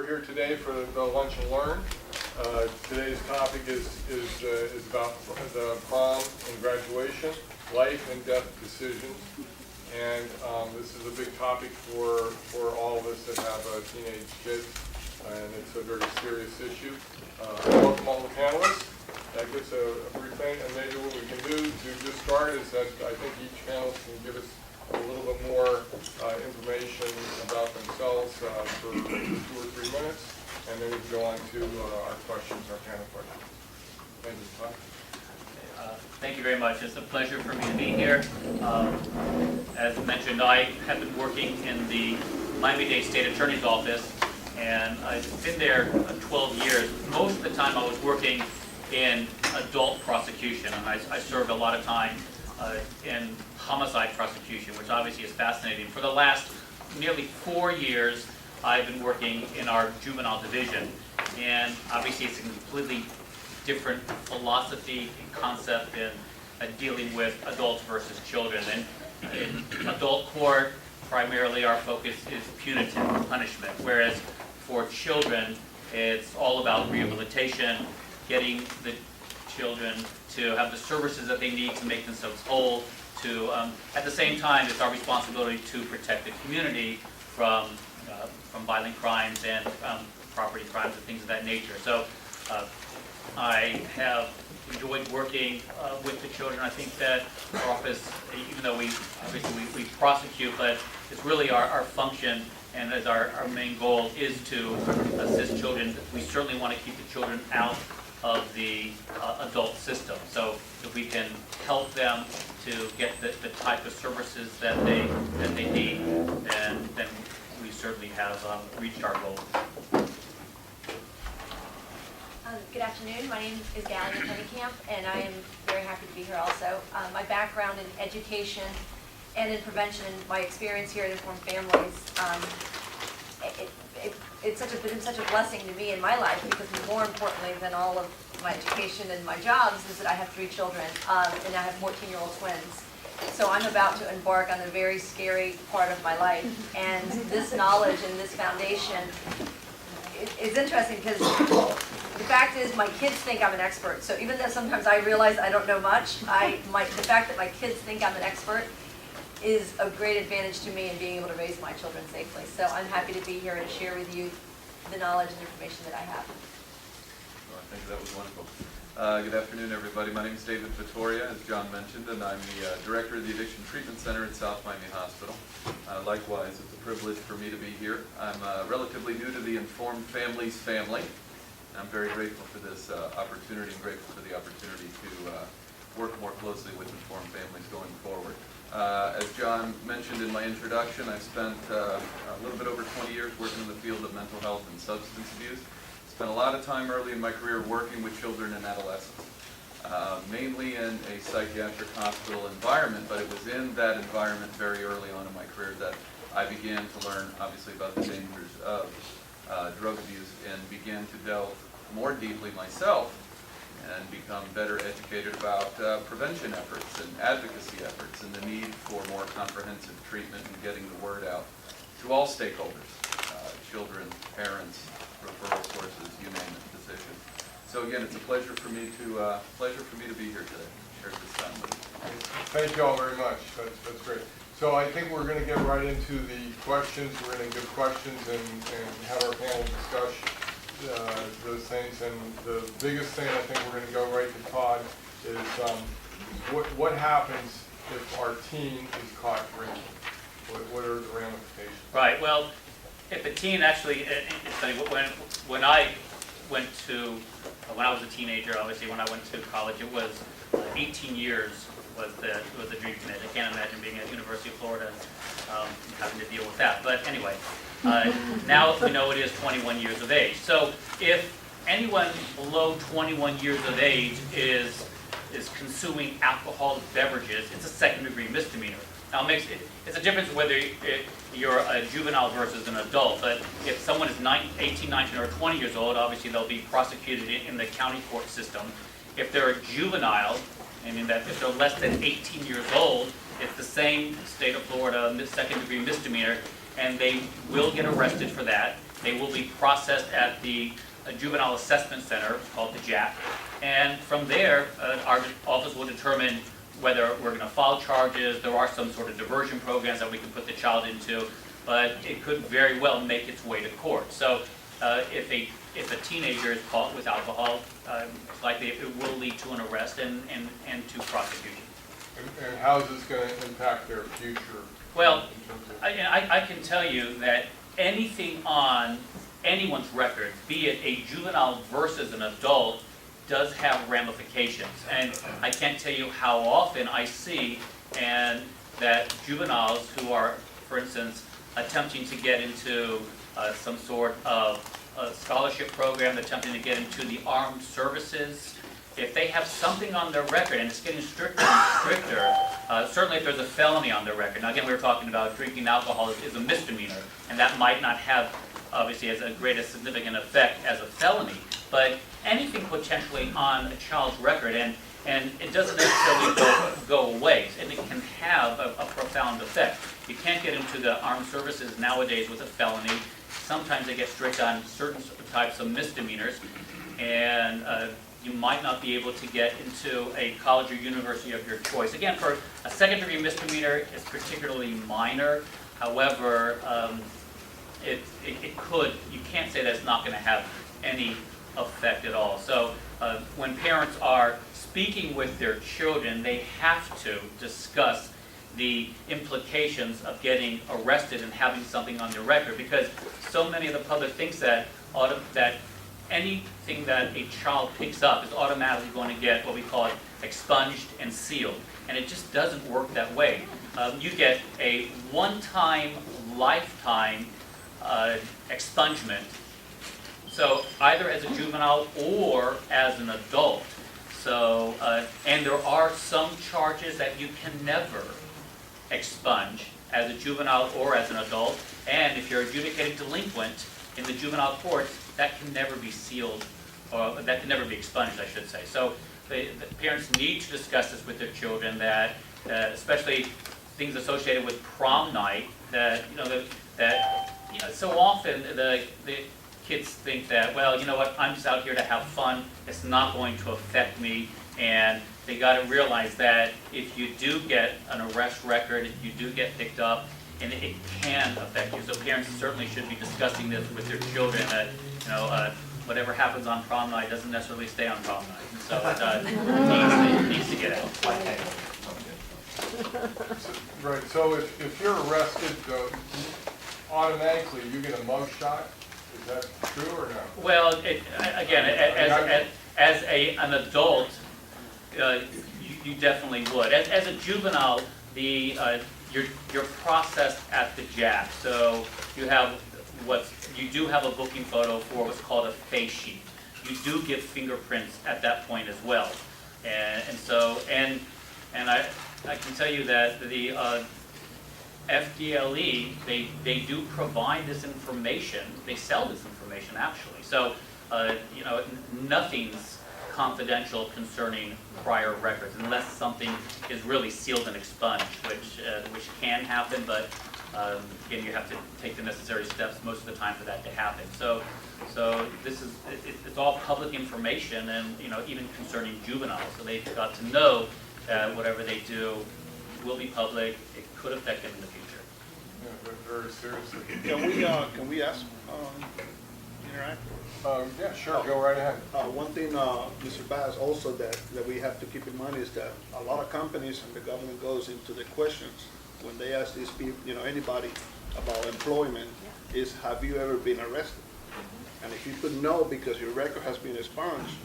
We're here today for the Lunch and Learn. Today's topic is about the prom and graduation, life and death decisions. And this is a big topic for all of us that have teenage kids, and it's a very serious issue. Welcome all the panelists. That gets a brief thing, and maybe what we can do to just start is that I think each panelist can give us a little bit more information about themselves for 2 or 3 minutes, and then we can go on to our questions, our panel questions. Thank you, Todd. Thank you very much. It's a pleasure for me to be here. As mentioned, I have been working in the Miami-Dade State Attorney's Office, and I've been there 12 years. Most of the time I was working in adult prosecution, and I served a lot of time in homicide prosecution, which obviously is fascinating. For the last nearly 4 years, I've been working in our juvenile division, and obviously it's a completely different philosophy and concept in dealing with adults versus children. And in adult court, primarily our focus is punitive punishment, whereas for children, it's all about rehabilitation, getting the children to have the services that they need to make themselves whole. At the same time, it's our responsibility to protect the community from violent crimes and property crimes and things of that nature. So I have enjoyed working with the children. I think that our office, even though we prosecute, but it's really our function, and as our main goal is to assist children. We certainly want to keep the children out of the adult system. So if we can help them to get the type of services that they need, then we certainly have reached our goal. Good afternoon. My name is Gallia Pennekamp, and I am very happy to be here also. My background in education and in prevention, and my experience here at Informed Families, it's been such a blessing to me in my life, because more importantly than all of my education and my jobs is that I have 3 children, and I have 14-year-old twins. So I'm about to embark on a very scary part of my life, and this knowledge and this foundation is interesting, because the fact is my kids think I'm an expert. So even though sometimes I realize I don't know much, the fact that my kids think I'm an expert is a great advantage to me in being able to raise my children safely. So I'm happy to be here and share with you the knowledge and information that I have. Well, I think that was wonderful. Good afternoon, everybody. My name is David Fattoria, as John mentioned, and I'm the director of the Addiction Treatment Center at South Miami Hospital. Likewise, it's a privilege for me to be here. I'm relatively new to the Informed Families family. I'm very grateful for this opportunity, and grateful for the opportunity to work more closely with Informed Families going forward. As John mentioned in my introduction, I've spent a little bit over 20 years working in the field of mental health and substance abuse. Spent a lot of time early in my career working with children and adolescents, mainly in a psychiatric hospital environment, but it was in that environment very early on in my career that I began to learn, obviously, about the dangers of drug abuse, and began to delve more deeply myself and become better educated about prevention efforts and advocacy efforts, and the need for more comprehensive treatment and getting the word out to all stakeholders, children, parents, referral sources, you name it, physicians. So again, it's a pleasure for me to be here today, share this time with you. Thank you all very much. That's great. So I think we're going to get right into the questions. We're going to give questions and have our panel discuss those things. And the biggest thing I think we're going to go right to Todd is what happens if our teen is caught drinking? What are the ramifications? Right. Well, if a teen actually, it's funny, when I was a teenager, obviously when I went to college, it was 18 years was the drinking age. I can't imagine being at University of Florida having to deal with that. But anyway, now we know it is 21 years of age. So if anyone below 21 years of age is consuming alcoholic beverages, it's a second-degree misdemeanor. Now, it's a difference whether you're a juvenile versus an adult, but if someone is 18, 19, or 20 years old, obviously they'll be prosecuted in the county court system. If they're a juvenile, meaning that if they're less than 18 years old, it's the same state of Florida second-degree misdemeanor, and they will get arrested for that. They will be processed at the Juvenile Assessment Center, called the JAC, and from there, our office will determine whether we're going to file charges. There are some sort of diversion programs that we can put the child into, but it could very well make its way to court. So if a teenager is caught with alcohol, it's likely it will lead to an arrest and to prosecution. And how is this going to impact their future? Well, I can tell you that anything on anyone's record, be it a juvenile versus an adult, does have ramifications. And I can't tell you how often I see and that juveniles who are, for instance, attempting to get into some sort of a scholarship program, attempting to get into the armed services, if they have something on their record, and it's getting stricter and stricter, certainly if there's a felony on their record. Now again, we were talking about drinking alcohol is a misdemeanor, and that might not have, obviously, as a great a significant effect as a felony, but anything potentially on a child's record, and it doesn't necessarily go away, and it can have a profound effect. You can't get into the armed services nowadays with a felony. Sometimes they get strict on certain types of misdemeanors, and you might not be able to get into a college or university of your choice. Again, for a second-degree misdemeanor, it's particularly minor. However, it could, you can't say that it's not going to have any effect at all. So when parents are speaking with their children, they have to discuss the implications of getting arrested and having something on their record, because so many of the public thinks that anything that a child picks up is automatically going to get what we call expunged and sealed, and it just doesn't work that way. You get a one-time, lifetime expungement, so either as a juvenile or as an adult. So, and there are some charges that you can never expunge as a juvenile or as an adult, and if you're adjudicated delinquent in the juvenile courts, that can never be sealed, or that can never be expunged, I should say. So the parents need to discuss this with their children, that especially things associated with prom night, that so often the kids think that, well, you know what, I'm just out here to have fun, it's not going to affect me, and they got to realize that if you do get an arrest record, if you do get picked up, and it can affect you. So parents certainly should be discussing this with their children, that whatever happens on prom night doesn't necessarily stay on prom night. And so it needs to get out. Right, so if you're arrested, automatically you get a mug shot? Is that true or no? Well, again, as an adult, you definitely would. As a juvenile, you're processed at the JAC. So you do have a booking photo for what's called a face sheet. You do get fingerprints at that point as well, and I can tell you that the FDLE, they do provide this information. They sell this information actually. So nothing's confidential concerning prior records unless something is really sealed and expunged, which can happen, but again, you have to take the necessary steps most of the time for that to happen. So it's all public information, and even concerning juveniles. So they've got to know that whatever they do will be public. It could affect them in the future. Yeah, but very seriously. Can we ask, interact? Yeah, sure, go right ahead. One thing, Mr. Bass, also that we have to keep in mind is that a lot of companies and the government goes into the questions when they ask these people, anybody about employment, is have you ever been arrested? And if you could know because your record has been expunged,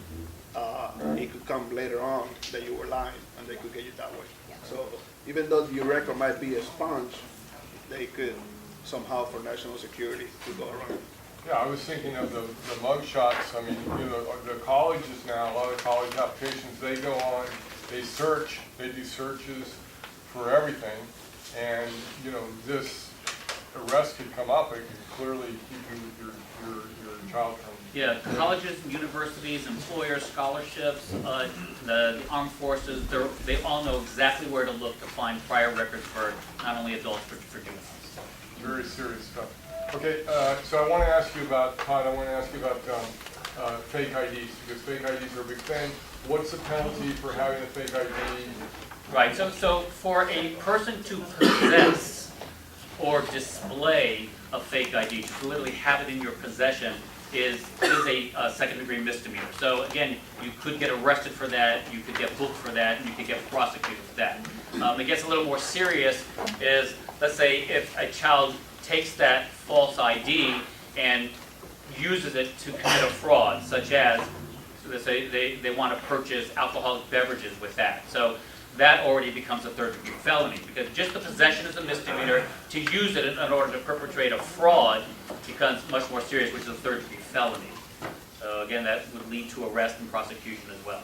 it could come later on that you were lying, and they could get you that way. So even though your record might be expunged, they could somehow, for national security, to go around. Yeah, I was thinking of the mug shots. I mean, the colleges now, a lot of college applications, they go on, they search, they do searches for everything, and this arrest could come up. It could clearly keep your child from. Yeah, colleges, universities, employers, scholarships, the armed forces, they all know exactly where to look to find prior records for not only adults but for juveniles. Very serious stuff. Okay, so I want to ask you about, Todd, I want to ask you about fake IDs, because fake IDs are a big thing. What's the penalty for having a fake ID? Right, so for a person to possess or display a fake ID, to literally have it in your possession, is a second-degree misdemeanor. So again, you could get arrested for that, you could get booked for that, and you could get prosecuted for that. It gets a little more serious is, let's say, if a child takes that false ID and uses it to commit a fraud, such as, so let's say they want to purchase alcoholic beverages with that. So that already becomes a third-degree felony, because just the possession is a misdemeanor. To use it in order to perpetrate a fraud becomes much more serious, which is a third-degree felony. So again, that would lead to arrest and prosecution as well.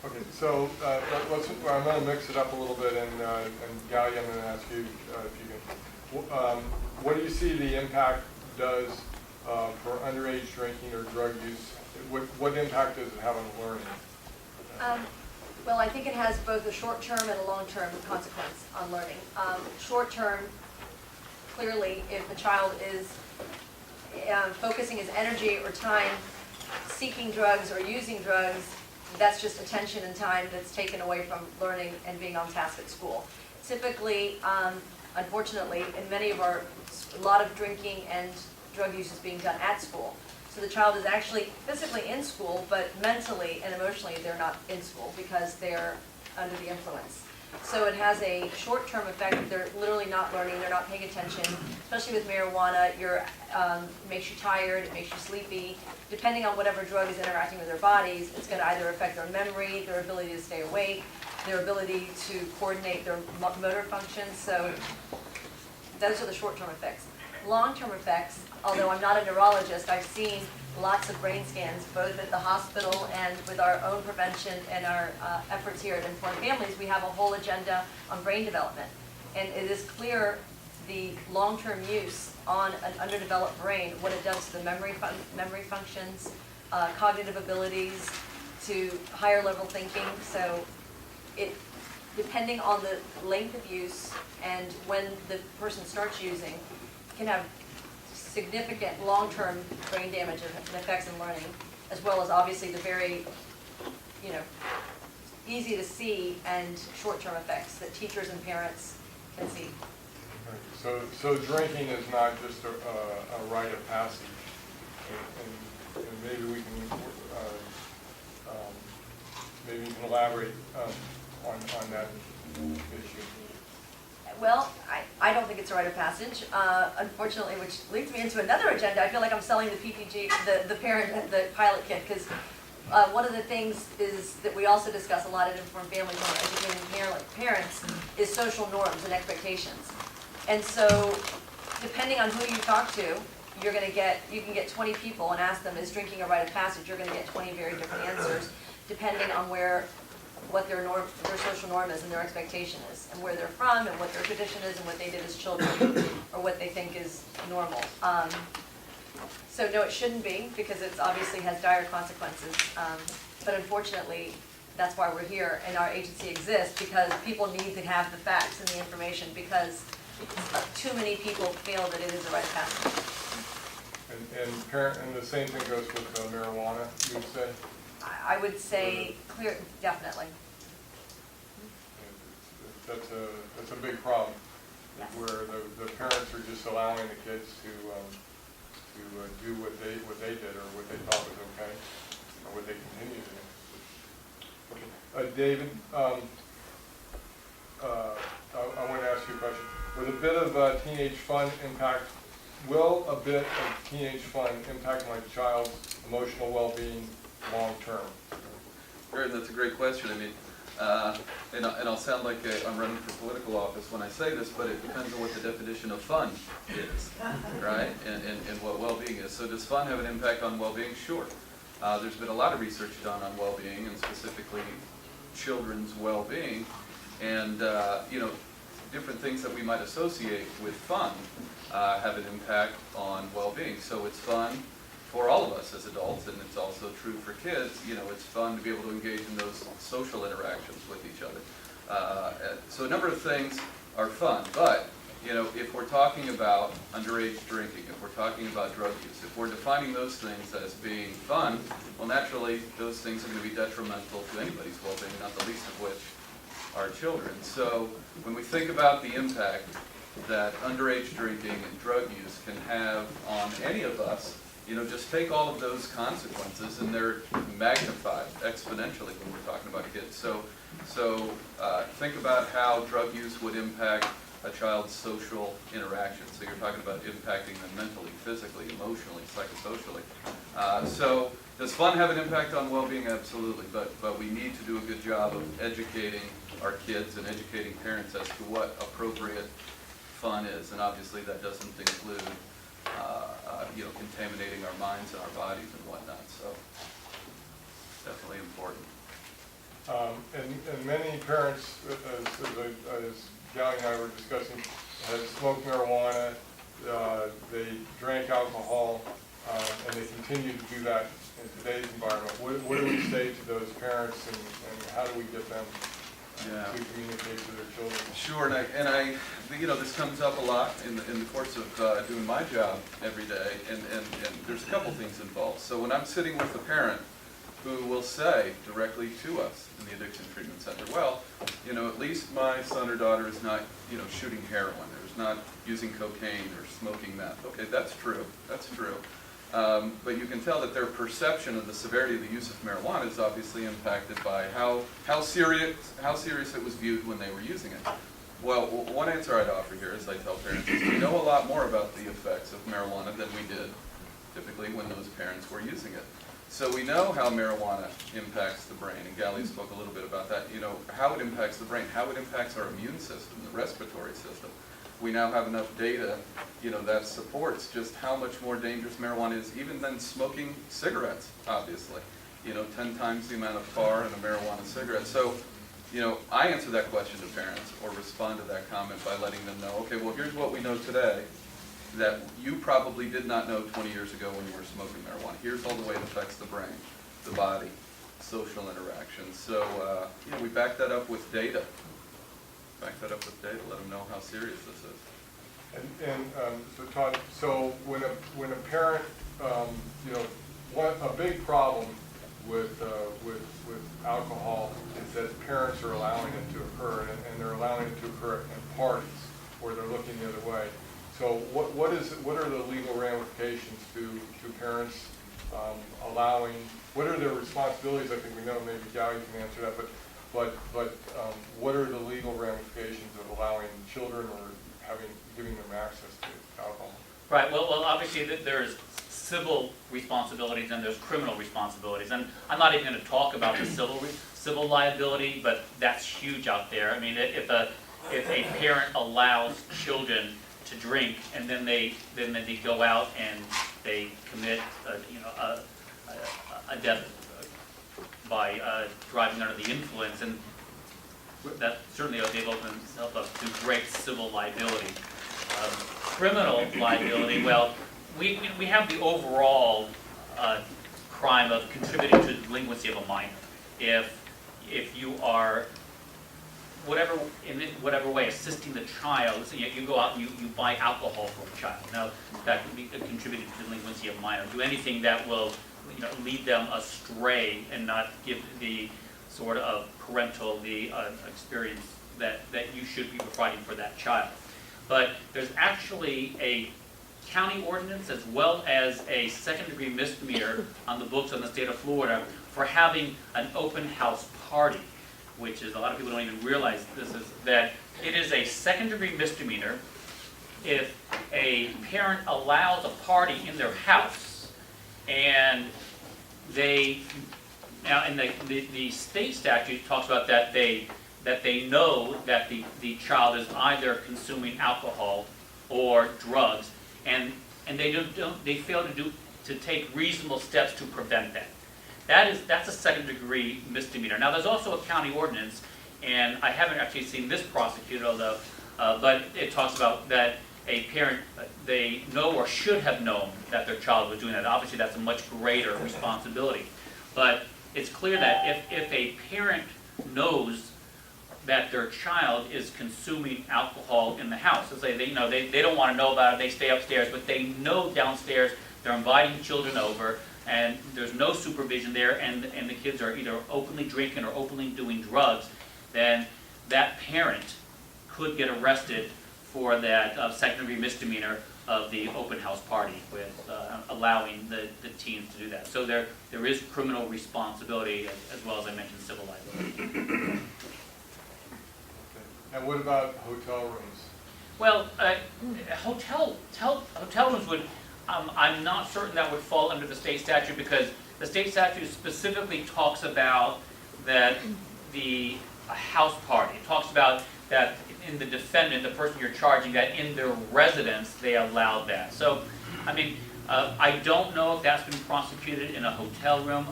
Okay, so I'm going to mix it up a little bit, and Gali, I'm going to ask you if you can. What do you see the impact does for underage drinking or drug use? What impact does it have on learning? Well, I think it has both a short-term and a long-term consequence on learning. Short-term, clearly, if a child is focusing his energy or time seeking drugs or using drugs, that's just attention and time that's taken away from learning and being on task at school. Typically, unfortunately, in many of a lot of drinking and drug use is being done at school. So the child is actually physically in school, but mentally and emotionally they're not in school because they're under the influence. So it has a short-term effect. They're literally not learning, they're not paying attention. Especially with marijuana, it makes you tired, it makes you sleepy. Depending on whatever drug is interacting with their bodies, it's going to either affect their memory, their ability to stay awake, their ability to coordinate their motor functions. So those are the short-term effects. Long-term effects, although I'm not a neurologist, I've seen lots of brain scans, both at the hospital and with our own prevention and our efforts here at Informed Families. We have a whole agenda on brain development. And it is clear the long-term use on an underdeveloped brain, what it does to the memory functions, cognitive abilities, to higher level thinking. So it, depending on the length of use and when the person starts using, can have significant long-term brain damage and effects in learning, as well as obviously the very, easy to see and short-term effects that teachers and parents can see. So drinking is not just a rite of passage, and maybe we can maybe you can elaborate on that issue. Well, I don't think it's a rite of passage, unfortunately, which leads me into another agenda. I feel like I'm selling the PPG, the pilot kit, because one of the things is that we also discuss a lot at Informed Families on educating parents is social norms and expectations. And so, depending on who you talk to, you can get 20 people and ask them, is drinking a rite of passage? You're going to get 20 very different answers, depending on what their social norm is and their expectation is, and where they're from, and what their tradition is, and what they did as children, or what they think is normal. So no, it shouldn't be, because it obviously has dire consequences. But unfortunately, that's why we're here, and our agency exists, because people need to have the facts and the information, because too many people feel that it is a rite of passage. And the same thing goes with marijuana, you would say? I would say definitely. That's a big problem, Yes. where the parents are just allowing the kids to do what they did or what they thought was okay, or what they continue to do. Okay, David, I want to ask you a question. With a bit of teenage fun impact, will a bit of teenage fun impact my child's emotional well-being long term? Aaron, that's a great question. I mean, and I'll sound like I'm running for political office when I say this, but it depends on what the definition of fun is, right? And what well-being is. So does fun have an impact on well-being? Sure. There's been a lot of research done on well-being, and specifically children's well-being, and different things that we might associate with fun have an impact on well-being. So it's fun for all of us as adults, and it's also true for kids. It's fun to be able to engage in those social interactions with each other. So a number of things are fun, but you know, if we're talking about underage drinking, if we're talking about drug use, if we're defining those things as being fun, well, naturally, those things are going to be detrimental to anybody's well-being, not the least of which are children. So when we think about the impact that underage drinking and drug use can have on any of us, you know, just take all of those consequences and they're magnified exponentially when we're talking about kids. So think about how drug use would impact a child's social interaction. So you're talking about impacting them mentally, physically, emotionally, psychosocially. So does fun have an impact on well-being? Absolutely, but we need to do a good job of educating our kids and educating parents as to what appropriate fun is, and obviously that doesn't include you know, contaminating our minds and our bodies and whatnot. So definitely important. And many parents, as Gallie and I were discussing, have smoked marijuana, they drank alcohol, and they continue to do that in today's environment. What do we say to those parents, and how do we get them to communicate to their children? Sure, and I, you know, this comes up a lot in the course of doing my job every day, and there's a couple things involved. So when I'm sitting with a parent who will say directly to us in the Addiction Treatment Center, well, you know, at least my son or daughter is not, you know, shooting heroin, or is not using cocaine or smoking meth. Okay, that's true, that's true. But you can tell that their perception of the severity of the use of marijuana is obviously impacted by how serious it was viewed when they were using it. Well, one answer I'd offer here, as I tell parents, is we know a lot more about the effects of marijuana than we did typically when those parents were using it. So we know how marijuana impacts the brain, and Gallie spoke a little bit about that, you know, how it impacts the brain, how it impacts our immune system, the respiratory system. We now have enough data, you know, that supports just how much more dangerous marijuana is, even than smoking cigarettes, obviously. You know, 10 times the amount of tar in a marijuana cigarette. So, you know, I answer that question to parents or respond to that comment by letting them know, okay, well, here's what we know today that you probably did not know 20 years ago when you were smoking marijuana. Here's all the way it affects the brain, the body, social interactions. So, you know, we back that up with data. Back that up with data, let them know how serious this is. So Todd, so when a parent, you know, a big problem with alcohol is that parents are allowing it to occur, and they're allowing it to occur in parties where they're looking the other way. So what are the legal ramifications to parents allowing? What are their responsibilities? I think we know. Maybe Gallie can answer that, but what are the legal ramifications of allowing children or giving them access to alcohol? Right, well, obviously there's civil responsibilities and there's criminal responsibilities. And I'm not even going to talk about the civil liability, but that's huge out there. I mean, if a parent allows children to drink and then they go out and they commit a death by driving under the influence, and that certainly they've opened themselves up to great civil liability. Criminal liability, well, we have the overall crime of contributing to the delinquency of a minor. If you are in whatever way assisting the child, so you go out and you buy alcohol for a child. Now that could be contributing to the delinquency of a minor. Do anything that will lead them astray and not give the sort of parental experience that you should be providing for that child. But there's actually a county ordinance as well as a second-degree misdemeanor on the books in the state of Florida for having an open house party, which is, a lot of people don't even realize this is, that it is a second-degree misdemeanor if a parent allows a party in their house and now in the state statute talks about that they know that the child is either consuming alcohol or drugs, and they fail to take reasonable steps to prevent that. That's a second-degree misdemeanor. Now there's also a county ordinance, and I haven't actually seen this prosecuted, although, but it talks about that a parent, they know or should have known that their child was doing that. Obviously that's a much greater responsibility. But it's clear that if a parent knows that their child is consuming alcohol in the house. So they don't want to know about it, they stay upstairs, but they know downstairs they're inviting children over, and there's no supervision there, and the kids are either openly drinking or openly doing drugs, then that parent could get arrested for that second-degree misdemeanor of the open house party with allowing the teens to do that. So there is criminal responsibility as well as I mentioned civil liability. And what about hotel rooms? Well, hotel rooms would, I'm not certain that would fall under the state statute because the state statute specifically talks about that a house party. It talks about that in the defendant, the person you're charging, that in their residence they allowed that. So, I mean, I don't know if that's been prosecuted in a hotel room.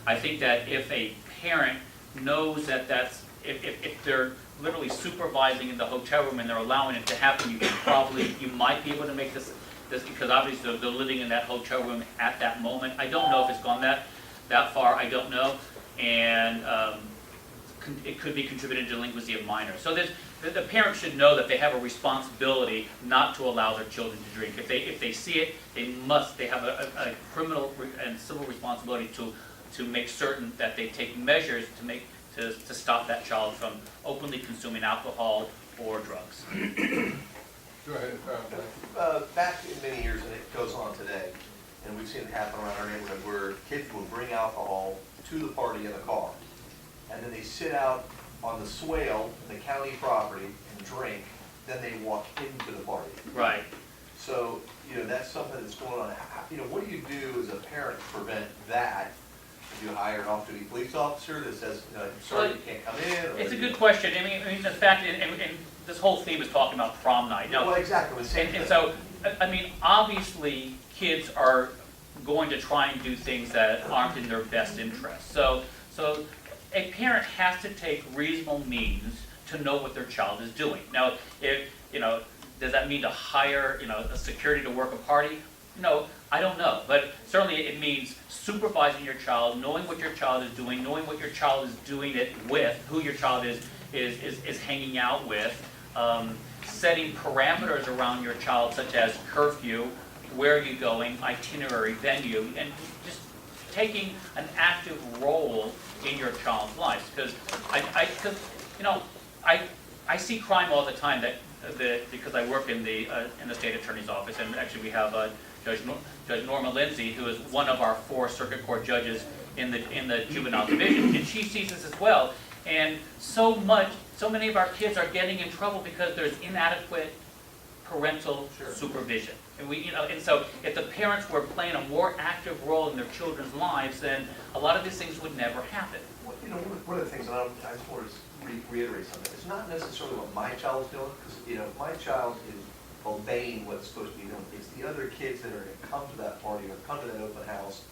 I think that if a parent knows that if they're literally supervising in the hotel room and they're allowing it to happen, you might be able to make this because obviously they're living in that hotel room at that moment. I don't know if it's gone that far. I don't know, and it could be contributed to delinquency of minors. So the parents should know that they have a responsibility not to allow their children to drink. If they see it, they have a criminal and civil responsibility to make certain that they take measures to stop that child from openly consuming alcohol or drugs. Go ahead, Back in many years, and it goes on today, and we've seen it happen around our neighborhood, where kids will bring alcohol to the party in a car, and then they sit out on the swale in the county property and drink, then they walk into the party. Right. So, that's something that's going on. What do you do as a parent to prevent that? Do you hire an off-duty police officer that says, sorry, you can't come in? Or It's a good question. I mean, the fact, and this whole theme is talking about prom night. Now, well, exactly. and so, I mean, obviously, kids are going to try and do things that aren't in their best interest. So a parent has to take reasonable means to know what their child is doing. Now, does that mean to hire, a security to work a party? No, I don't know. But certainly it means supervising your child, knowing what your child is doing, knowing what your child is doing it with, who your child is hanging out with, setting parameters around your child such as curfew, where are you going, itinerary, venue, and just taking an active role in your child's life. Because I see crime all the time because I work in the state attorney's office, and actually we have Judge Norma Lindsay, who is one of our 4 circuit court judges in the juvenile division, and she sees this as well. And so many of our kids are getting in trouble because there's inadequate parental supervision. And so if the parents were playing a more active role in their children's lives, then a lot of these things would never happen. One of the things, and I just want to reiterate something, it's not necessarily what my child is doing, because, my child is obeying what's supposed to be done. It's the other kids that are going to come to that party or come to that open house.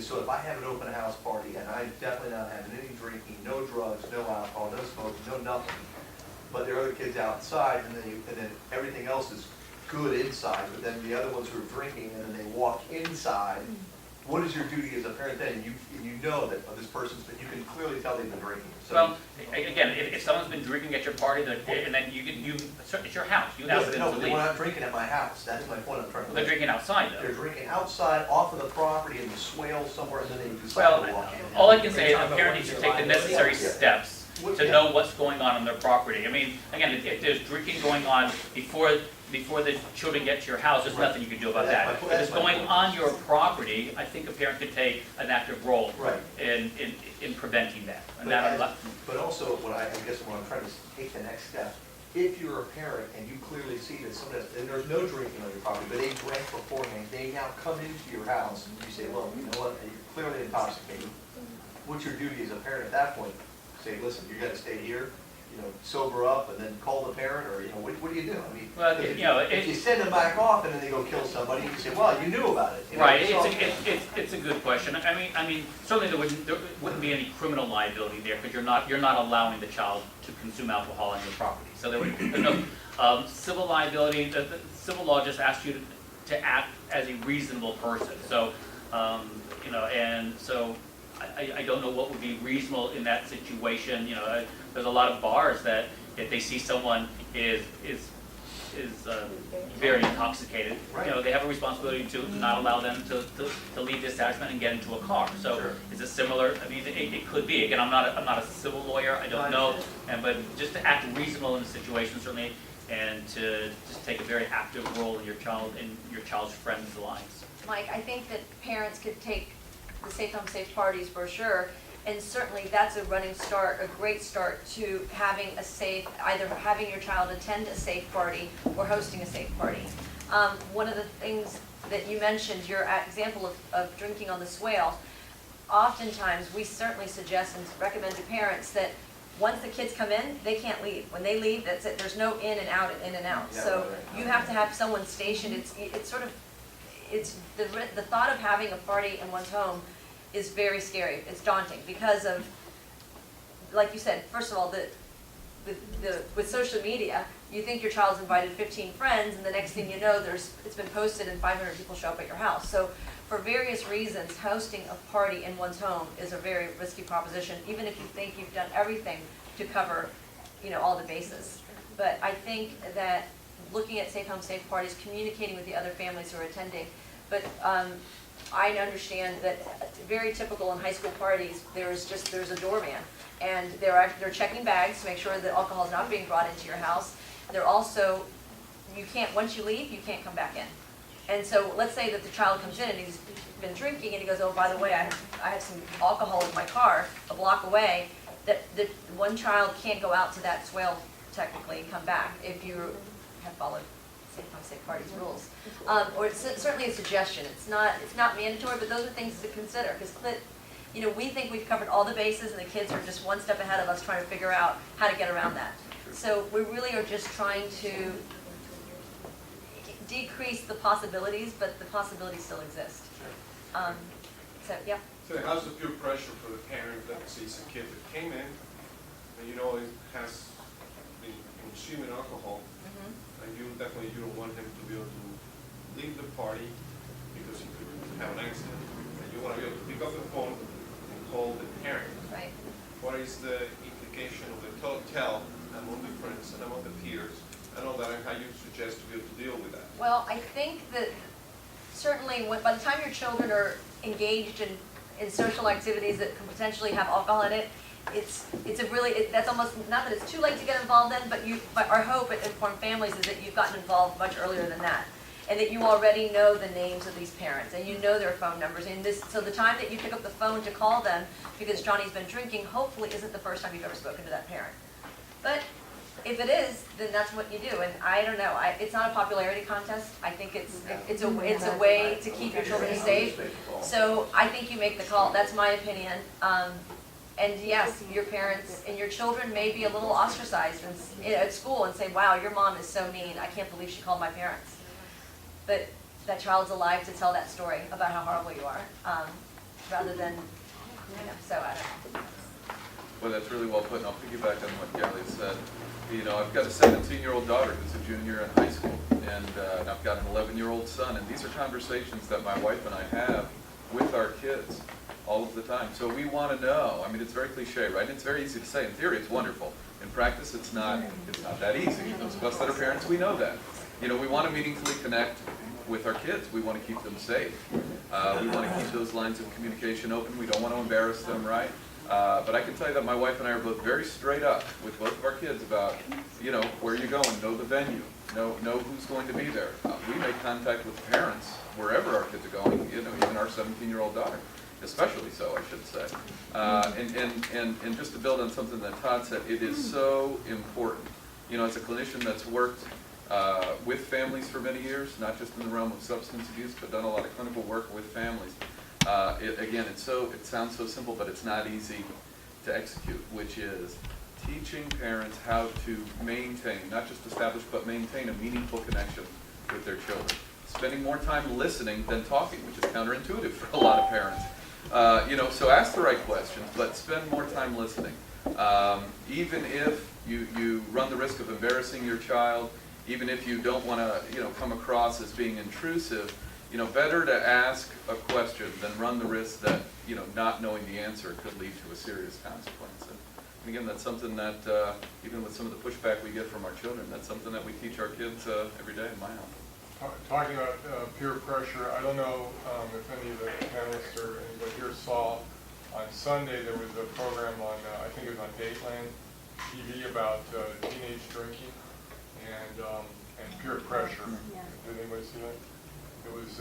So if I have an open house party and I'm definitely not having any drinking, no drugs, no alcohol, no smoking, no nothing, but there are other kids outside, and then everything else is good inside, but then the other ones who are drinking, and then they walk inside, what is your duty as a parent then? You know that this person's, but you can clearly tell they've been drinking. So, well, again, if someone's been drinking at your party, and then it's your house, you ask them to they're leave. not drinking at my house. That's my point I'm trying to make. They're drinking outside, though. They're drinking outside, off of the property, in the swale somewhere, and then they decide Well, to walk in. all I can say is a parent needs to take the necessary steps to know what's going on their property. I mean, again, if there's drinking going on before the children get to your house, there's nothing you can do about that. If it's going on your property, I think a parent could take an active role in preventing that. But also, what I'm trying to take the next step, if you're a parent and you clearly see that and there's no drinking on your property, but they drank beforehand, they now come into your house, and you say, well, you know what, you're clearly intoxicated. What's your duty as a parent at that point? Say, listen, you got to stay here, sober up, and then call the parent, or what do you do? I mean, well, if you send them back off and then they go kill somebody, you say, well, you knew about it. Right. It's a good question. I mean, certainly there wouldn't be any criminal liability there because you're not allowing the child to consume alcohol on your property. So there's no civil liability. The civil law just asks you to act as a reasonable person. So and so I don't know what would be reasonable in that situation. You know, there's a lot of bars that if they see someone is very intoxicated, you know, they have a responsibility to not allow them to leave the establishment and get into a car. So Sure. is it similar? I mean, it could be. Again, I'm not a civil lawyer. I don't know, but just to act reasonable in the situation certainly, and to just take a very active role in your child's friends' lives. Mike, I think that parents could take the Safe Home Safe Parties brochure, and certainly that's a running start, a great start to having a safe, either having your child attend a safe party or hosting a safe party. One of the things that you mentioned, your example of drinking on the swale, oftentimes we certainly suggest and recommend to parents that once the kids come in, they can't leave. When they leave, that's it. There's no in and out, in and out. Yeah, So right. you have to have someone stationed. It's sort of, it's the thought of having a party in one's home is very scary. It's daunting because of, like you said, first of all, with social media, you think your child's invited 15 friends, and the next thing you know, it's been posted and 500 people show up at your house. So for various reasons, hosting a party in one's home is a very risky proposition, even if you think you've done everything to cover, you know, all the bases. But I think that looking at Safe Home Safe Parties, communicating with the other families who are attending, but I understand that very typical in high school parties, there's a doorman, and they're checking bags to make sure that alcohol is not being brought into your house. They're also, once you leave, you can't come back in. And so let's say that the child comes in and he's been drinking and he goes, oh, by the way, I have some alcohol in my car a block away, that one child can't go out to that swale technically and come back if you have followed Safe Home Safe Parties rules. Or it's certainly a suggestion. It's not mandatory, but those are things to consider, because you know, we think we've covered all the bases and the kids are just one step ahead of us trying to figure out how to get around that. So we really are just trying to decrease the possibilities, but the possibilities still exist. So, yeah. So how's the peer pressure for the parent that sees a kid that came in, and you know it has been consuming alcohol, and you don't want him to be able to leave the party because he could have an accident, and you want to be able to pick up the phone and call the parent. Right. What is the implication of the tell among the friends and among the peers and all that, and how you suggest to be able to deal with that? Well, I think that certainly by the time your children are engaged in social activities that can potentially have alcohol in it, that's almost, not that it's too late to get involved in, but our hope at Informed Families is that you've gotten involved much earlier than that, and that you already know the names of these parents and you know their phone numbers. And so the time that you pick up the phone to call them because Johnny's been drinking hopefully isn't the first time you've ever spoken to that parent. But if it is, then that's what you do. And I don't know. It's not a popularity contest. I think it's a way to keep your children safe. So I think you make the call. That's my opinion. And yes, your parents and your children may be a little ostracized at school and say, "Wow, your mom is so mean. I can't believe she called my parents." But that child's alive to tell that story about how horrible you are, rather than, you know. So I don't know. Well, that's really well put, and I'll piggyback on what Gally said. You know, I've got a 17-year-old daughter who's a junior in high school, and I've got an 11-year-old son, and these are conversations that my wife and I have with our kids all of the time. So we want to know. I mean, it's very cliche, right? And it's very easy to say. In theory, it's wonderful. In practice, it's not that easy. Those of us that are parents, we know that. You know, we want to meaningfully connect with our kids. We want to keep them safe. We want to keep those lines of communication open. We don't want to embarrass them, right? But I can tell you that my wife and I are both very straight up with both of our kids about, you know, where you're going, know the venue, know who's going to be there. We make contact with parents wherever our kids are going, you know, even our 17-year-old daughter, especially so, I should say. And just to build on something that Todd said, it is so important. You know, as a clinician that's worked with families for many years, not just in the realm of substance abuse, but done a lot of clinical work with families. Again, it sounds so simple, but it's not easy to execute, which is teaching parents how to maintain, not just establish, but maintain a meaningful connection with their children. Spending more time listening than talking, which is counterintuitive for a lot of parents. You know, so ask the right questions, but spend more time listening. Even if you run the risk of embarrassing your child, even if you don't want to, you know, come across as being intrusive, you know, better to ask a question than run the risk that not knowing the answer could lead to a serious consequence. And again, that's something that, even with some of the pushback we get from our children, that's something that we teach our kids every day in my house. Talking about peer pressure, I don't know if any of the panelists or anybody here saw, on Sunday there was a program on, I think it was on Dateland TV about teenage drinking and peer pressure. Yeah. Did anybody see that? It was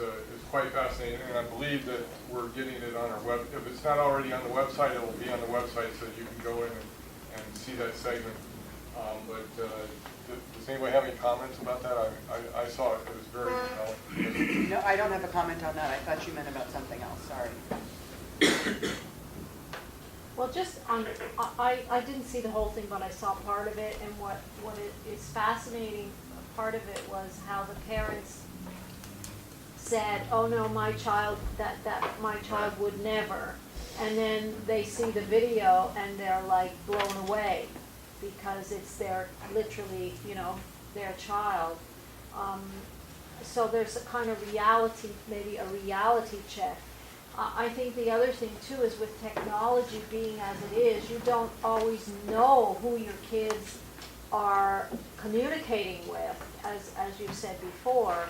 quite fascinating, and I believe that we're getting it on our web. If it's not already on the website, it will be on the website so you can go in and see that segment. Does anybody have any comments about that? I saw it. It was very compelling. No, I don't have a comment on that. I thought you meant about something else, sorry. Well, just on, I didn't see the whole thing, but I saw part of it, and what it is fascinating, part of it was how the parents said, oh no, my child, that my child would never. And then they see the video and they're like blown away because it's their, literally, their child. So there's a kind of reality, maybe a reality check. I think the other thing too is with technology being as it is, you don't always know who your kids are communicating with, as you said before.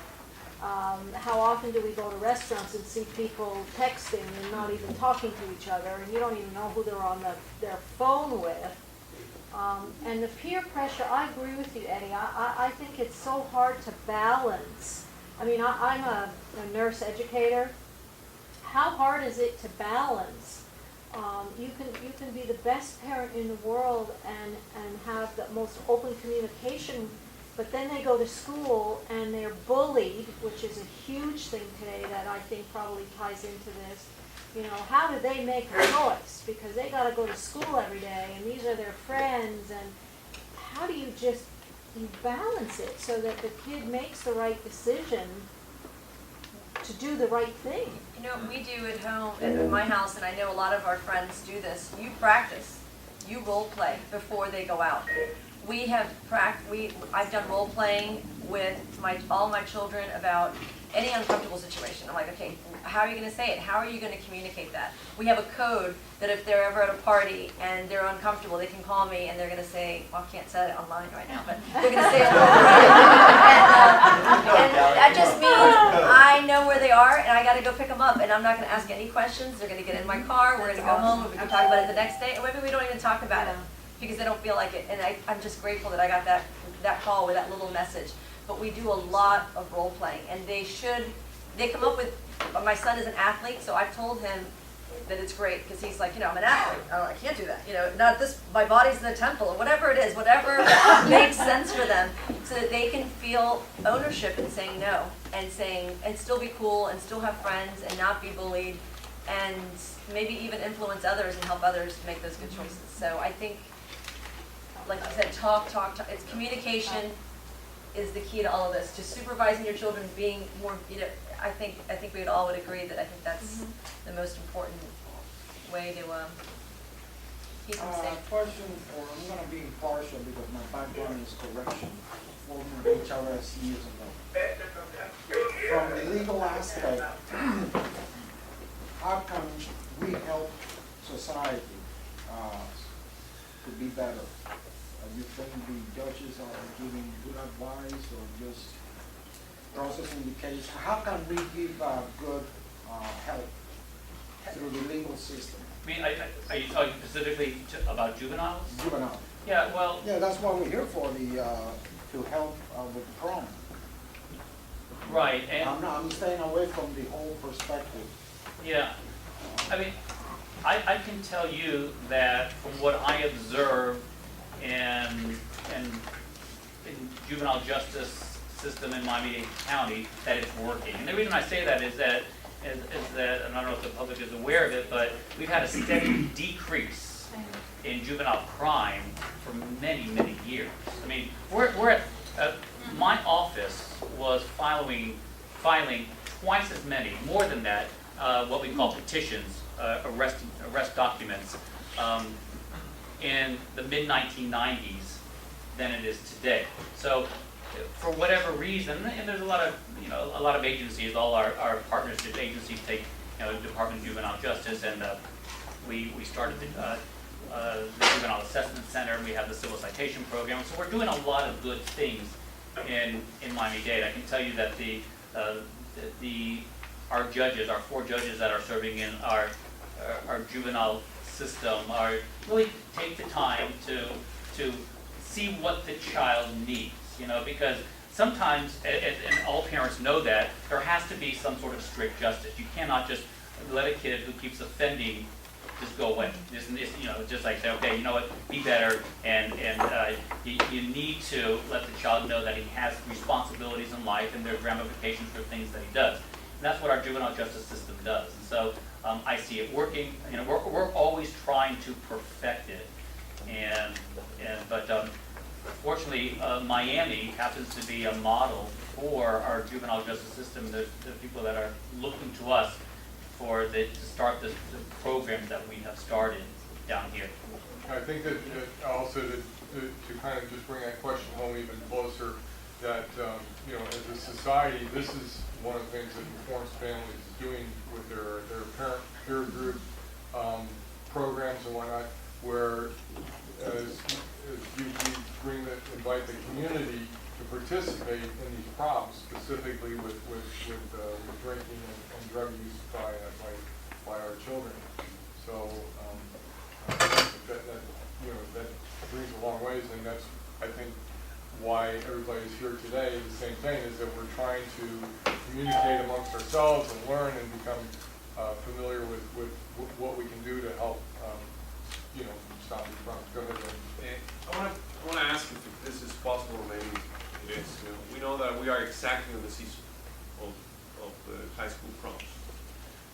How often do we go to restaurants and see people texting and not even talking to each other, and you don't even know who they're on their phone with. And the peer pressure, I agree with you, Eddie. I think it's so hard to balance. I mean, I'm a nurse educator. How hard is it to balance? You can be the best parent in the world and have the most open communication, but then they go to school and they're bullied, which is a huge thing today that I think probably ties into this. How do they make a choice? Because they got to go to school every day, and these are their friends, and how do you balance it so that the kid makes the right decision to do the right thing? We do at home, at my house, and I know a lot of our friends do this. You practice, you role play before they go out. I've done role playing with all my children about any uncomfortable situation. I'm like, okay, how are you going to say it? How are you going to communicate that? We have a code that if they're ever at a party and they're uncomfortable, they can call me and they're going to say, well, I can't say it online right now, but they're going to say it and that just means I know where they are and I got to go pick them up, and I'm not going to ask any questions. They're going to get in my car, we're going to go home, and we can talk about it the next day, or maybe we don't even talk about it because they don't feel like it. And I'm just grateful that I got that call with that little message. But we do a lot of role playing, and they come up with, my son is an athlete, so I've told him that it's great, because he's like, I'm an athlete. I can't do that. Not this, my body's in the temple, or whatever it is, whatever makes sense for them, so that they can feel ownership in saying no, and still be cool, and still have friends, and not be bullied, and maybe even influence others and help others make those good choices. So I think, like you said, talk. It's communication is the key to all of this. To supervising your children, being more, I think we all would agree that I think that's the most important way to keep them safe. Question, or I'm going to be partial because my background is correction, former HRS years ago. From the legal aspect, how can we help society to be better? You think the judges are giving good advice or just processing the case? How can we give good help through the legal system? I mean, are you talking specifically about juveniles? Juvenile. Yeah, well. Yeah, that's what we're here for, to help with the prom. Right, and I'm staying away from the whole perspective. yeah, I mean, I can tell you that from what I observe in juvenile justice system in Miami-Dade County, that it's working. And the reason I say that is that, and I don't know if the public is aware of it, but we've had a steady decrease in juvenile crime for many, many years. I mean, we're at my office was filing twice as many, more than that, what we call petitions, arrest documents, in the mid-1990s than it is today. So, for whatever reason, and there's a lot of agencies, all our partnership agencies take Department of Juvenile Justice, and we started the Juvenile Assessment Center. We have the Civil Citation Program. So we're doing a lot of good things in Miami-Dade. I can tell you that our judges, our 4 judges that are serving in our juvenile system, are really take the time to see what the child needs, because sometimes, and all parents know that, there has to be some sort of strict justice. You cannot just let a kid who keeps offending just go away. Just like say, okay, you know what, be better, and you need to let the child know that he has responsibilities in life and there's ramifications for things that he does. And that's what our juvenile justice system does. And so I see it working. We're always trying to perfect it, but fortunately, Miami happens to be a model for our juvenile justice system. There's people that are looking to us to start the programs that we have started down here. I think that also to kind of just bring that question home even closer, that as a society, this is one of the things that Informs Families is doing with their parent peer group programs and whatnot, where as you invite the community to participate in these problems, specifically with drinking and drug use by our children. So that brings a long ways, and that's, I think, why everybody's here today. The same thing is that we're trying to communicate amongst ourselves and learn and become familiar with what we can do to help stop these problems. Go ahead, Ray. I want to ask if this is possible, maybe it is. We know that we are exactly on the season of the high school proms.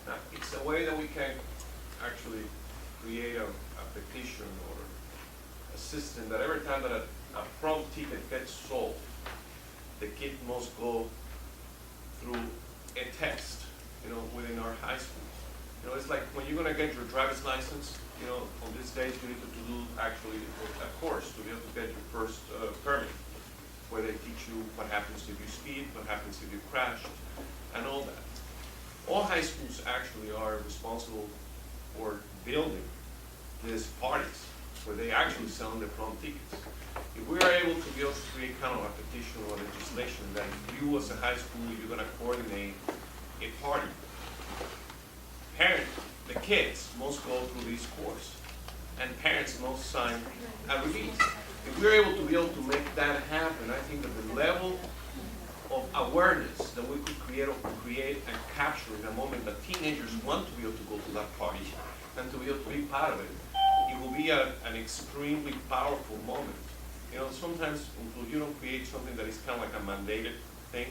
Now, it's a way that we can actually create a petition or a system that every time that a prom ticket gets sold, the kid must go through a test, within our high schools. It's like when you're going to get your driver's license, on these days you need to do actually a course to be able to get your first permit, where they teach you what happens if you speed, what happens if you crash, and all that. All high schools actually are responsible for building these parties where they actually sell their prom tickets. If we are able to be able to create kind of a petition or legislation that if you as a high school, you're going to coordinate a party, the kids must go through this course, and parents must sign a release. If we're able to make that happen, I think that the level of awareness that we could create and capture in a moment that teenagers want to be able to go to that party and to be able to be part of it, it will be an extremely powerful moment. Sometimes when you don't create something that is kind of like a mandated thing,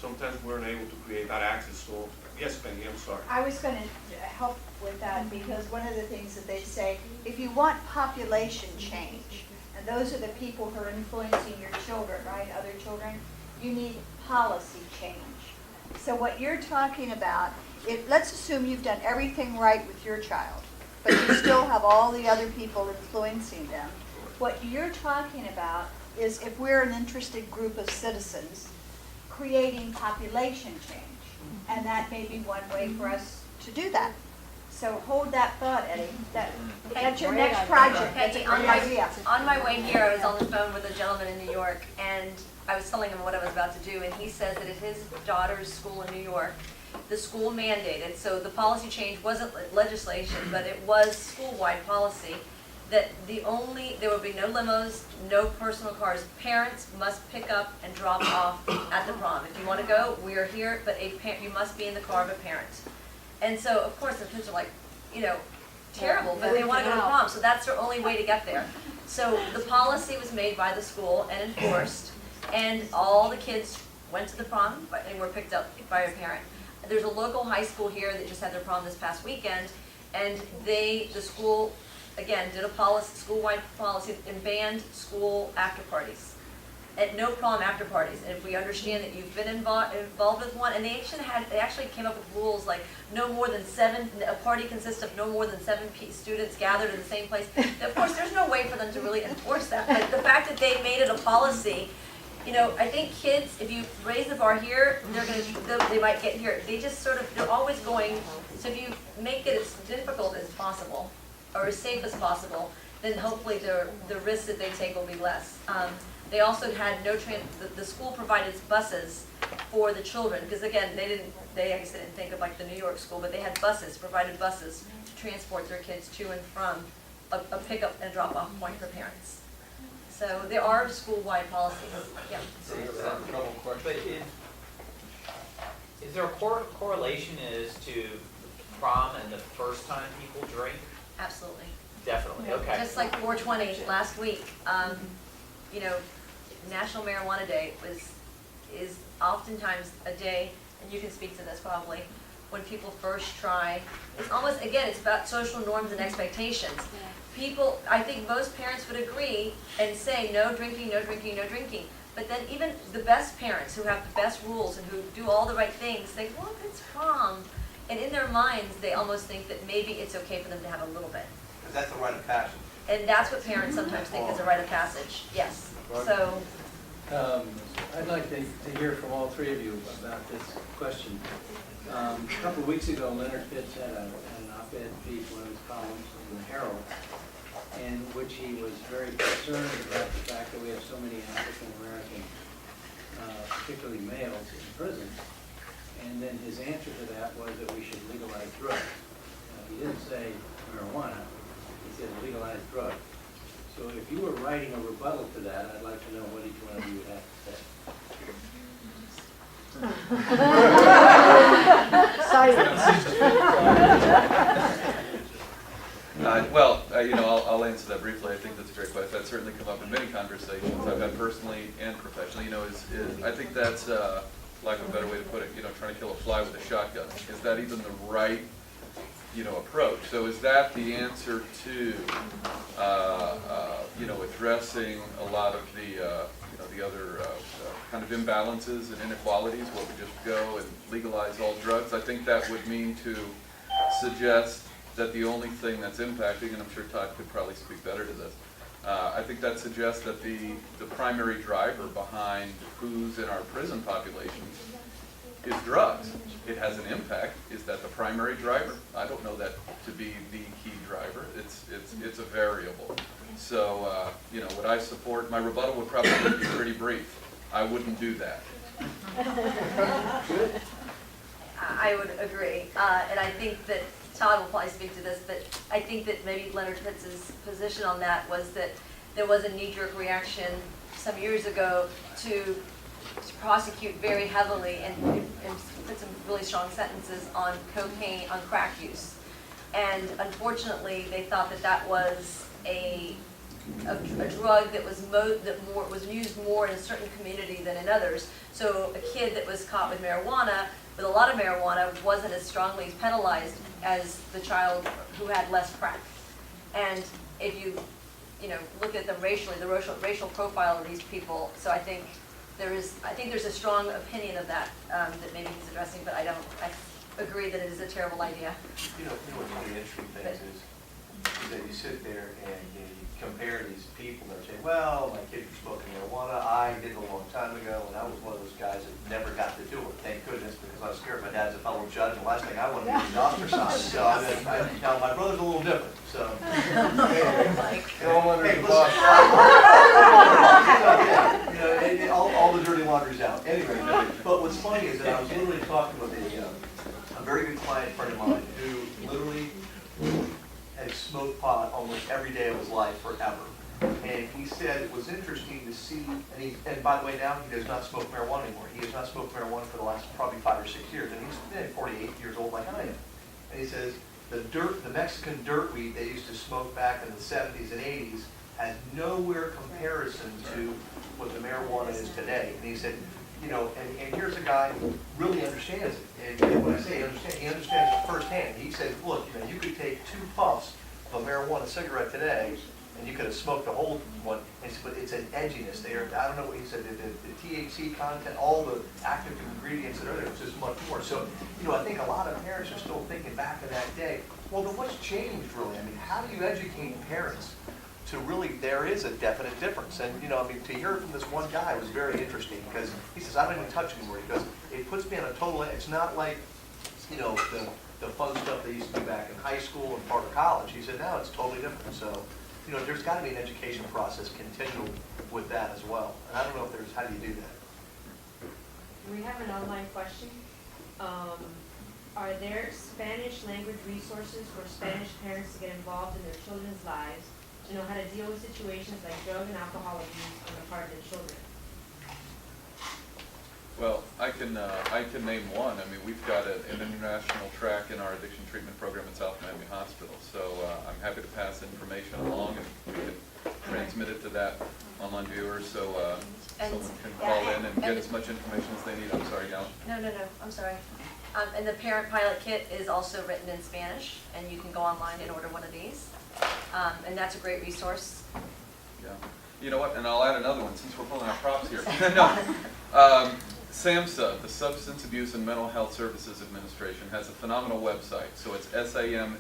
sometimes we're unable to create that access. So, yes, Penny, I'm sorry. I was going to help with that because one of the things that they say, if you want population change, and those are the people who are influencing your children, right, other children, you need policy change. So what you're talking about, let's assume you've done everything right with your child, but you still have all the other people influencing them. What you're talking about is if we're an interested group of citizens, creating population change. And that may be one way for us to do that. So hold that thought, Eddie. That's your next project. That's a great idea. On my way here, I was on the phone with a gentleman in New York, and I was telling him what I was about to do, and he says that at his daughter's school in New York, the school mandated, so the policy change wasn't legislation, but it was school-wide policy, that there would be no limos, no personal cars. Parents must pick up and drop off at the prom. If you want to go, we are here, but you must be in the car of a parent. And so, of course, the kids are like, terrible, but they want to go to prom, so that's their only way to get there. So the policy was made by the school and enforced, and all the kids went to the prom and were picked up by a parent. There's a local high school here that just had their prom this past weekend, and the school, again, did a policy, school-wide policy, and banned school after parties. And no prom after parties. And if we understand that you've been involved with one, and they actually came up with rules like no more than 7, a party consists of no more than 7 students gathered in the same place. Of course, there's no way for them to really enforce that. But the fact that they made it a policy you know, I think kids, if you raise the bar here, they might get here. They just sort of, they're always going, so if you make it as difficult as possible, or as safe as possible, then hopefully the risks that they take will be less. They also had the school provided buses for the children, because again, they I guess they didn't think of like the New York school, but they had provided buses to transport their kids to and from a pickup and drop-off point for parents. So there are school-wide policies, yeah. But is there a correlation as to prom and the first time people drink? Absolutely. Definitely, okay. Just like 420 last week, you know, National Marijuana Day is oftentimes a day, and you can speak to this probably, when people first try. It's almost, again, it's about social norms and expectations. People, I think most parents would agree and say no drinking, no drinking, no drinking. But then even the best parents who have the best rules and who do all the right things think, look, it's prom. And in their minds, they almost think that maybe it's okay for them to have a little bit. Because that's a rite of passage. And that's what parents sometimes think is a rite of passage, yes. So, I'd like to hear from all three of you about this question. A couple of weeks ago, Leonard Pitts had an op-ed piece, one of his columns in the Herald, in which he was very concerned about the fact that we have so many African American, particularly males, in prison. And then his answer to that was that we should legalize drugs. He didn't say marijuana, he said legalize drugs. So if you were writing a rebuttal to that, I'd like to know what each one of you would have to say. I'll answer that briefly. I think that's a great question. That's certainly come up in many conversations I've had personally and professionally. I think that's, lack of a better way to put it, trying to kill a fly with a shotgun. Is that even the right, approach? So is that the answer to, addressing a lot of the other kind of imbalances and inequalities where we just go and legalize all drugs? I think that would mean to suggest that the only thing that's impacting, and I'm sure Todd could probably speak better to this, I think that suggests that the primary driver behind who's in our prison populations is drugs. It has an impact. Is that the primary driver? I don't know that to be the key driver. It's a variable. So, would I support, my rebuttal would probably be pretty brief. I wouldn't do that. I would agree. And I think that Todd will probably speak to this, but I think that maybe Leonard Pitts' position on that was that there was a knee-jerk reaction some years ago to prosecute very heavily and put some really strong sentences on cocaine, on crack use. And unfortunately, they thought that that was a drug that was used more in a certain community than in others. So a kid that was caught with marijuana, with a lot of marijuana, wasn't as strongly penalized as the child who had less crack. And if you look at them racially, the racial profile of these people, so I think there's a strong opinion of that that maybe he's addressing, but I agree that it is a terrible idea. What's one of the interesting things is that you sit there and you compare these people that are saying, well, my kids were smoking marijuana, I did it a long time ago, and I was one of those guys that never got to do it, thank goodness, because I was scared my dad's a fellow judge, and the last thing I wanted to do was the officer side. So now my brother's a little different, so. All the dirty laundry's out. Anyway, but what's funny is that I was literally talking with a very good client friend of mine who literally had smoked pot almost every day of his life forever. And he said it was interesting to see, and by the way, now he does not smoke marijuana anymore. He has not smoked marijuana for the last probably 5 or 6 years, and he's 48 years old like I am. And he says the Mexican dirt weed they used to smoke back in the 70s and 80s has nowhere comparison to what the marijuana is today. And he said, and here's a guy who really understands it. And when I say he understands it firsthand. He said, look, you could take 2 puffs of a marijuana cigarette today, and you could have smoked the whole one. But it's an edginess there. I don't know what he said. The THC content, all the active ingredients that are there, it's just much more. So, I think a lot of parents are still thinking back in that day. Well, then what's changed really? I mean, how do you educate parents to really, there is a definite difference. And, you know, I mean, to hear it from this one guy was very interesting, because he says, I don't even touch anymore. He goes, it puts me on a total, it's not like, you know, the fun stuff they used to do back in high school and part of college. He said, now it's totally different. So, you know, there's got to be an education process continual with that as well. And I don't know if there's, how do you do that? We have an online question. Are there Spanish language resources for Spanish parents to get involved in their children's lives to know how to deal with situations like drug and alcohol abuse on the part of their children? Well, I can name one. I mean, we've got an international track in our addiction treatment program at South Miami Hospital. So I'm happy to pass information along, and we can transmit it to that online viewer, so someone can call in and get as much information as they need. I'm sorry, Gal. No, I'm sorry. And the parent pilot kit is also written in Spanish, and you can go online and order one of these. And that's a great resource. Yeah. You know what, and I'll add another one since we're pulling our props here. No. SAMHSA, the Substance Abuse and Mental Health Services Administration, has a phenomenal website. So it's samhsa.gov.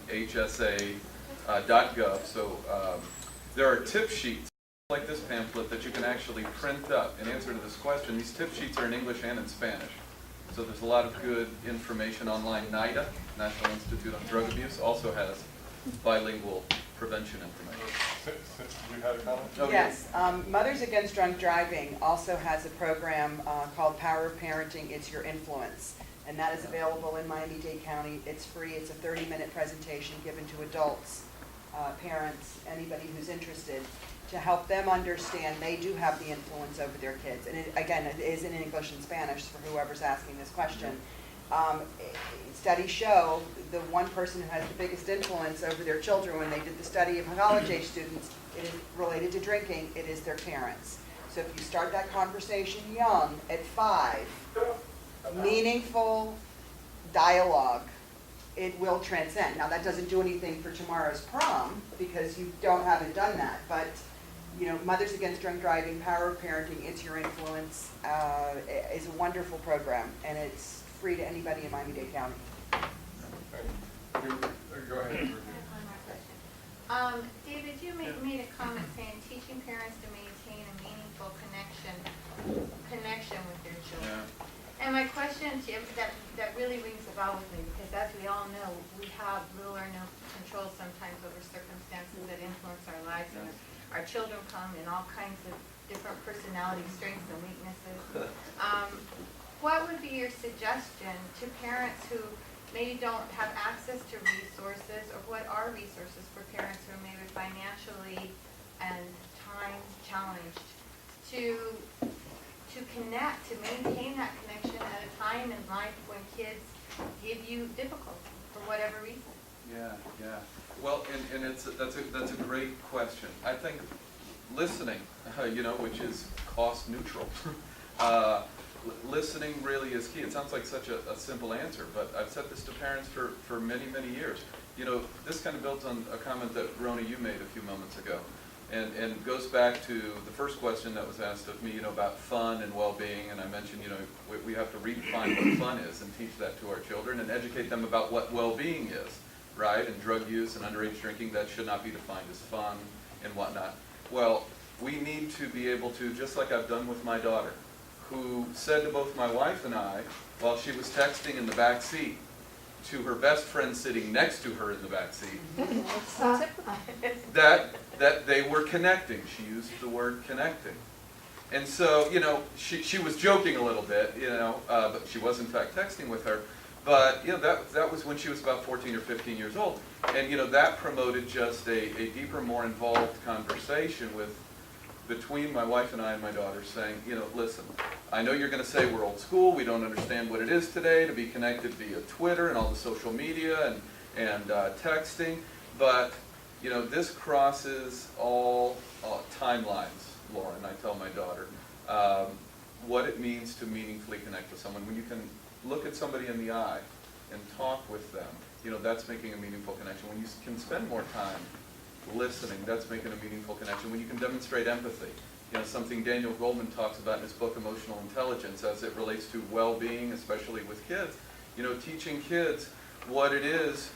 So there are tip sheets like this pamphlet that you can actually print up in answer to this question. These tip sheets are in English and in Spanish. So there's a lot of good information online. NIDA, National Institute on Drug Abuse, also has bilingual prevention information. You had a comment? Oh, Yes, Mothers Against Drunk Driving also has a program called Power of Parenting, It's Your Influence. And that is available in Miami-Dade County. It's free. It's a 30-minute presentation given to adults, parents, anybody who's interested, to help them understand they do have the influence over their kids. And again, it is in English and Spanish for whoever's asking this question. Studies show the one person who has the biggest influence over their children when they did the study of college-age students, it is related to drinking, it is their parents. So if you start that conversation young, at 5, meaningful dialogue, it will transcend. Now that doesn't do anything for tomorrow's prom because you haven't done that, but you know, Mothers Against Drunk Driving, Power of Parenting, It's Your Influence is a wonderful program, and it's free to anybody in Miami-Dade County. Go ahead. David, you made a comment saying teaching parents to maintain a meaningful connection with their children. Yeah. And my question to you, that really rings a bell with me, because as we all know, we have little or no control sometimes over circumstances that influence our lives, and our children come in all kinds of different personality strengths and weaknesses. What would be your suggestion to parents who maybe don't have access to resources, or what are resources for parents who are maybe financially and time challenged, to connect, to maintain that connection at a time in life when kids give you difficulty for whatever reason? Yeah. Well, and that's a great question. I think listening, which is cost neutral. Listening really is key. It sounds like such a simple answer, but I've said this to parents for many, many years. You know, this kind of builds on a comment that, Rona, you made a few moments ago, and goes back to the first question that was asked of me, about fun and well-being, and I mentioned, we have to redefine what fun is and teach that to our children and educate them about what well-being is, right? And drug use and underage drinking, that should not be defined as fun and whatnot. Well, we need to be able to, just like I've done with my daughter, who said to both my wife and I, while she was texting in the back seat, to her best friend sitting next to her in the back seat, that they were connecting. She used the word connecting. And so, she was joking a little bit, but she was in fact texting with her. But, that was when she was about 14 or 15 years old. And, that promoted just a deeper, more involved conversation between my wife and I and my daughter, saying, listen, I know you're going to say we're old school, we don't understand what it is today to be connected via Twitter and all the social media and texting, but, this crosses all timelines, Lauren, I tell my daughter, what it means to meaningfully connect with someone. When you can look at somebody in the eye and talk with them, that's making a meaningful connection. When you can spend more time listening, that's making a meaningful connection. When you can demonstrate empathy, something Daniel Goleman talks about in his book Emotional Intelligence as it relates to well-being, especially with kids, teaching kids what it is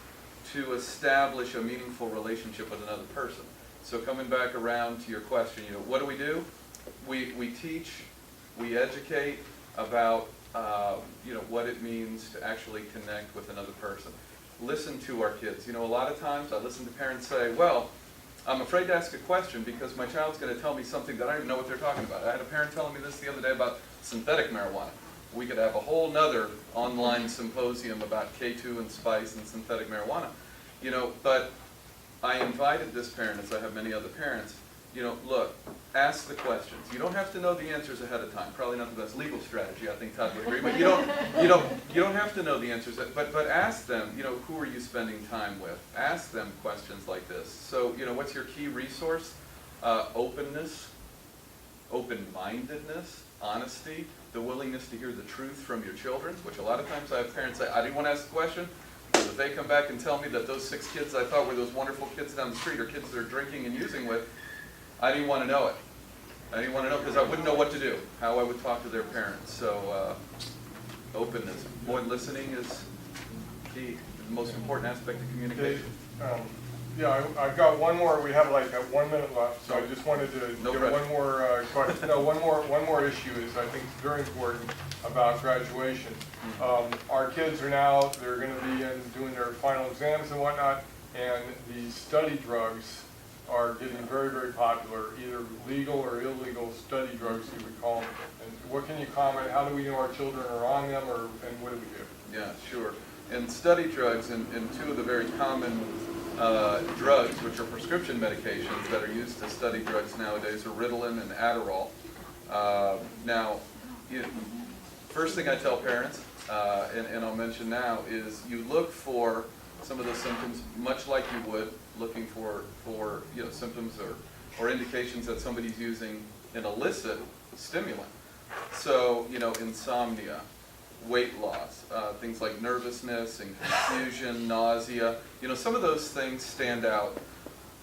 to establish a meaningful relationship with another person. So coming back around to your question, what do? We teach, we educate about, what it means to actually connect with another person. Listen to our kids. A lot of times I listen to parents say, well, I'm afraid to ask a question because my child's going to tell me something that I don't even know what they're talking about. I had a parent telling me this the other day about synthetic marijuana. We could have a whole nother online symposium about K2 and spice and synthetic marijuana. But I invited this parent, as I have many other parents, look, ask the questions. You don't have to know the answers ahead of time. Probably not the best legal strategy, I think Todd would agree, but you don't have to know the answers, but ask them, who are you spending time with? Ask them questions like this. So, what's your key resource? Openness, open-mindedness, honesty, the willingness to hear the truth from your children, which a lot of times I have parents say, I didn't want to ask the question, because if they come back and tell me that those 6 kids I thought were those wonderful kids down the street are kids they're drinking and using with, I didn't want to know it. I didn't want to know because I wouldn't know what to do, how I would talk to their parents. So openness, more listening is key, the most important aspect of communication. Yeah, I've got one more. We have like 1 minute left, so I just wanted to give one more question. No, one more issue is I think it's very important about graduation. Our kids are now, they're going to be doing their final exams and whatnot, and the study drugs are getting very, very popular, either legal or illegal study drugs, you would call them. And what can you comment? How do we know our children are on them, and what do we do? Yeah, sure. And study drugs, and 2 of the very common drugs, which are prescription medications that are used as study drugs nowadays, are Ritalin and Adderall. Now, first thing I tell parents, and I'll mention now, is you look for some of those symptoms, much like you would looking for symptoms or indications that somebody's using an illicit stimulant. So, insomnia, weight loss, things like nervousness and confusion, nausea, some of those things stand out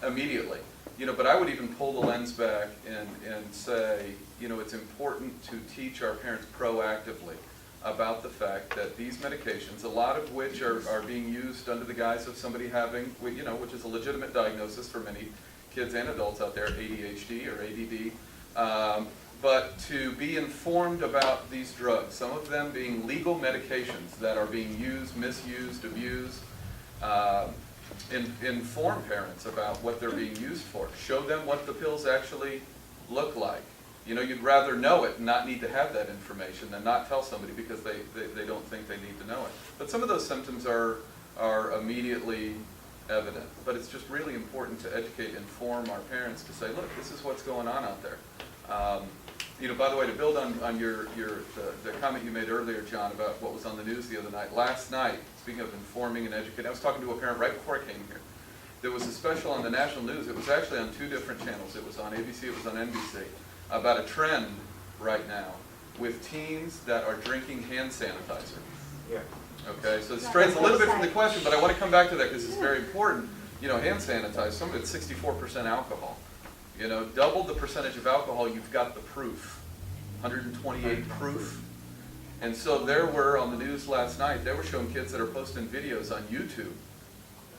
immediately. But I would even pull the lens back and say, it's important to teach our parents proactively about the fact that these medications, a lot of which are being used under the guise of somebody having, which is a legitimate diagnosis for many kids and adults out there, ADHD or ADD, but to be informed about these drugs, some of them being legal medications that are being used, misused, abused, inform parents about what they're being used for. Show them what the pills actually look like. You'd rather know it and not need to have that information than not tell somebody because they don't think they need to know it. But some of those symptoms are immediately evident. But it's just really important to educate, inform our parents to say, look, this is what's going on out there. By the way, to build on the comment you made earlier, John, about what was on the news the other night. Last night, speaking of informing and educating, I was talking to a parent right before I came here. There was a special on the national news. It was actually on 2 different channels. It was on ABC, it was on NBC, about a trend right now with teens that are drinking hand sanitizer. Yeah. Okay, so it strays a little bit from the question, but I want to come back to that because it's very important. Hand sanitizer, some of it's 64% alcohol. Double the percentage of alcohol, you've got the proof. 128 proof. And so there were, on the news last night, they were showing kids that are posting videos on YouTube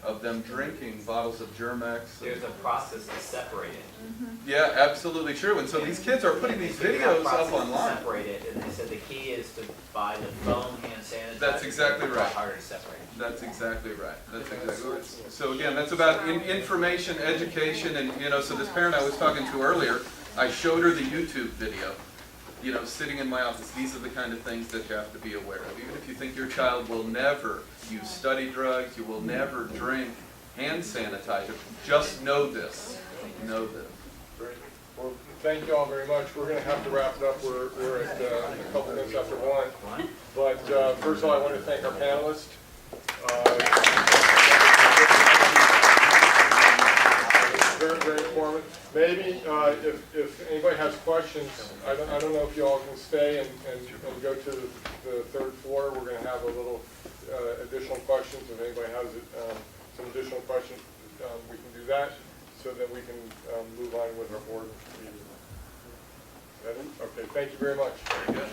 of them drinking bottles of Germex. There's a process to separate it. Yeah, absolutely true. And so these kids are putting these videos up online. Separate it, and they said the key is to buy the foam hand sanitizer. That's exactly right. It's harder to separate. That's exactly right. That's exactly right. So again, that's about information, education, and so this parent I was talking to earlier, I showed her the YouTube video. Sitting in my office, these are the kind of things that you have to be aware of. Even if you think your child will never use study drugs, you will never drink hand sanitizer, just know this. Know this. Great. Well, thank you all very much. We're going to have to wrap it up. We're at a couple minutes after 1. But first of all, I want to thank our panelists. Very, very informative. Maybe if anybody has questions, I don't know if you all can stay and go to the 3rd floor. We're going to have a little additional questions. If anybody has some additional questions, we can do that so that we can move on with our board meeting. Okay, thank you very much. Very good.